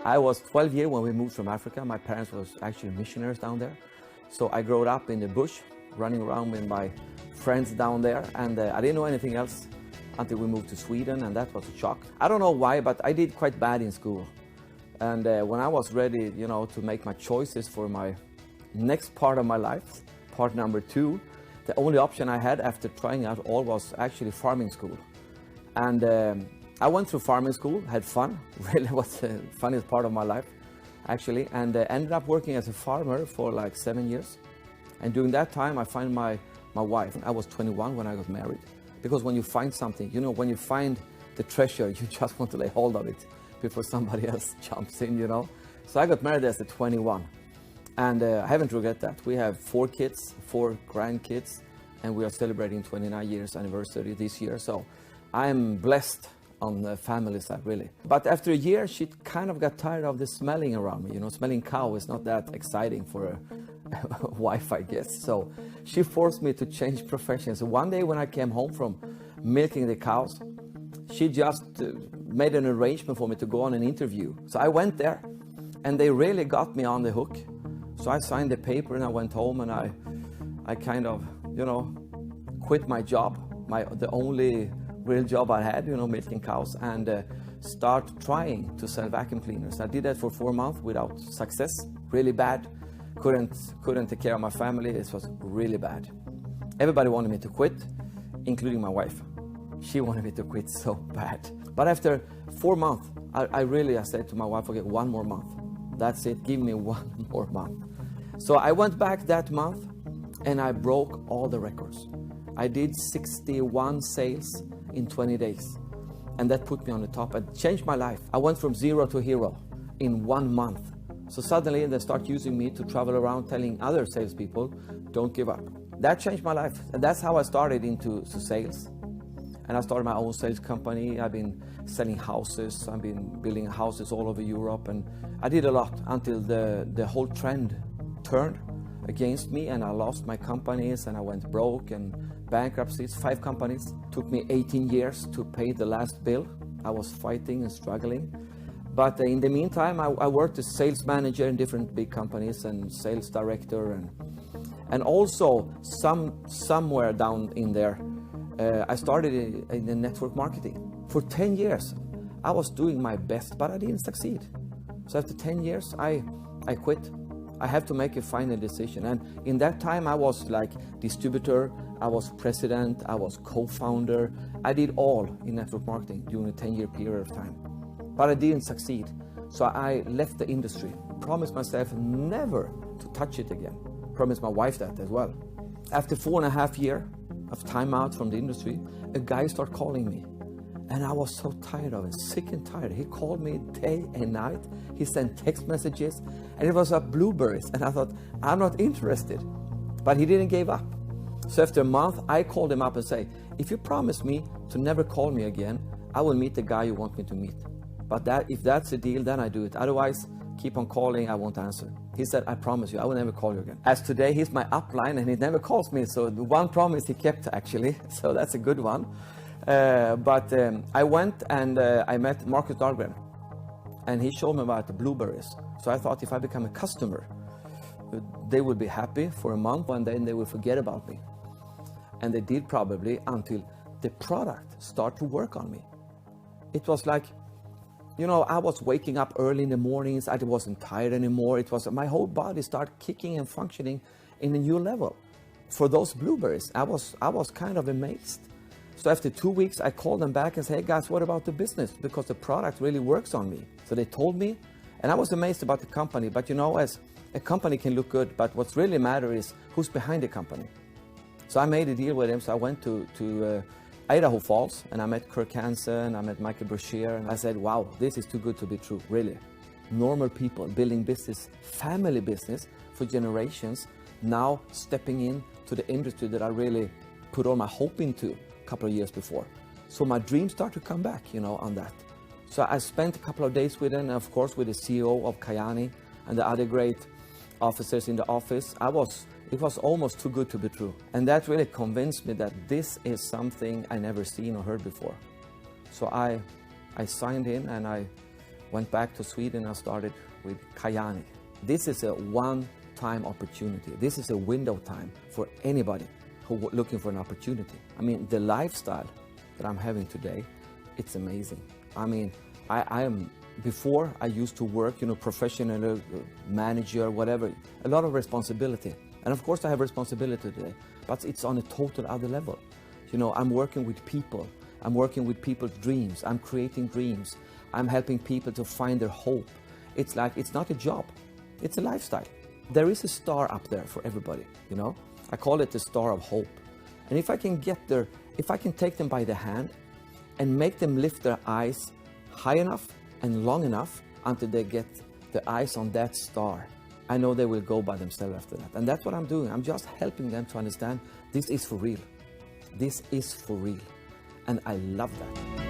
I was 12 years when we moved from Africa. My parents was actually missionaries down there. So I grew up in the bush, running around with my friends down there, and I didn't know anything else until we moved to Sweden, and that was a shock. I don't know why, but I did quite bad in school. And when I was ready, you know, to make my choices for my next part of my life, part number 2, the only option I had after trying out all was actually farming school. And I went through farming school, had fun, really was the funniest part of my life, actually, and ended up working as a farmer for like 7 years. And during that time, I found my wife. I was 21 when I got married. Because when you find something, you know, when you find the treasure, you just want to lay hold of it before somebody else jumps in, you know. So I got married as a 21. And I haven't regretted that. We have 4 kids, 4 grandkids, and we are celebrating 29 years anniversary this year. So I'm blessed on the family side, really. But after a year, she kind of got tired of the smelling around me. You know, smelling cow is not that exciting for a wife, I guess. So she forced me to change professions. So one day when I came home from milking the cows, she just made an arrangement for me to go on an interview. So I went there, and they really got me on the hook. So I signed the paper and I went home, and I kind of, you know, quit my job, the only real job I had, you know, milking cows, and start trying to sell vacuum cleaners. I did that for 4 months without success, really bad. Couldn't take care of my family. This was really bad. Everybody wanted me to quit, including my wife. She wanted me to quit so bad. But after 4 months, I said to my wife, okay, 1 more month. That's it, give me 1 more month. So I went back that month and I broke all the records. I did 61 sales in 20 days. And that put me on the top and changed my life. I went from 0 to hero in 1 month. So suddenly they start using me to travel around telling other salespeople, don't give up. That changed my life. And that's how I started into sales. And I started my own sales company. I've been selling houses. I've been building houses all over Europe. And I did a lot until the whole trend turned against me, and I lost my companies, and I went broke and bankruptcies, 5 companies. Took me 18 years to pay the last bill. I was fighting and struggling. But in the meantime, I worked as sales manager in different big companies and sales director, and also somewhere down in there, I started in the network marketing. For 10 years, I was doing my best, but I didn't succeed. So after 10 years, I quit. I have to make a final decision. And in that time, I was like distributor, I was president, I was co-founder. I did all in network marketing during a 10-year period of time. But I didn't succeed. So I left the industry. Promised myself never to touch it again. Promised my wife that as well. After 4.5 years of time out from the industry, a guy started calling me. And I was so tired of it, sick and tired. He called me day and night. He sent text messages, and it was about blueberries. And I thought, I'm not interested. But he didn't give up. So after a month, I called him up and said, if you promise me to never call me again, I will meet the guy you want me to meet. But if that's the deal, then I do it. Otherwise, keep on calling, I won't answer. He said, I promise you, I will never call you again. As today, he's my upline, and he never calls me. So the one promise he kept, actually. So that's a good one. But I went and I met Marcus Dahlgren, and he showed me about the blueberries. So I thought if I become a customer, they would be happy for a month, and then they would forget about me. And they did probably until the product started to work on me. It was like, you know, I was waking up early in the mornings. I wasn't tired anymore. It was my whole body started kicking and functioning in a new level. For those blueberries, I was kind of amazed. So after 2 weeks, I called them back and said, hey guys, what about the business? Because the product really works on me. So they told me, and I was amazed about the company. But you know, as a company can look good, but what's really matter is who's behind the company. So I made a deal with him. So I went to Idaho Falls, and I met Kirk Hansen, I met Michael Brashear, and I said, wow, this is too good to be true, really. Normal people building business, family business for generations, now stepping into the industry that I really put all my hope into couple of years before. So my dreams start to come back, you know, on that. So I spent a couple of days with him, and of course with the CEO of Kayani and the other great officers in the office. It was almost too good to be true. And that really convinced me that this is something I never seen or heard before. So I signed in, and Went back to Sweden and started with kajaking. This is a one-time opportunity. This is a window time for anybody who looking for an opportunity. I mean, the lifestyle that I'm having today, it's amazing. I mean, before I used to work, professional manager, whatever, a lot of responsibility. And of course I have responsibility today, but it's on a total other level. I'm working with people. I'm working with people's dreams. I'm creating dreams. I'm helping people to find their hope. It's not a job, it's a lifestyle. There is a star up there for everybody, I call it the star of hope. And if I can get there, if I can take them by the hand and make them lift their eyes high enough and long enough until they get the eyes on that star, I know they will go by themselves after that. And that's what I'm doing. I'm just helping them to understand this is for real. This is for real. And I love that.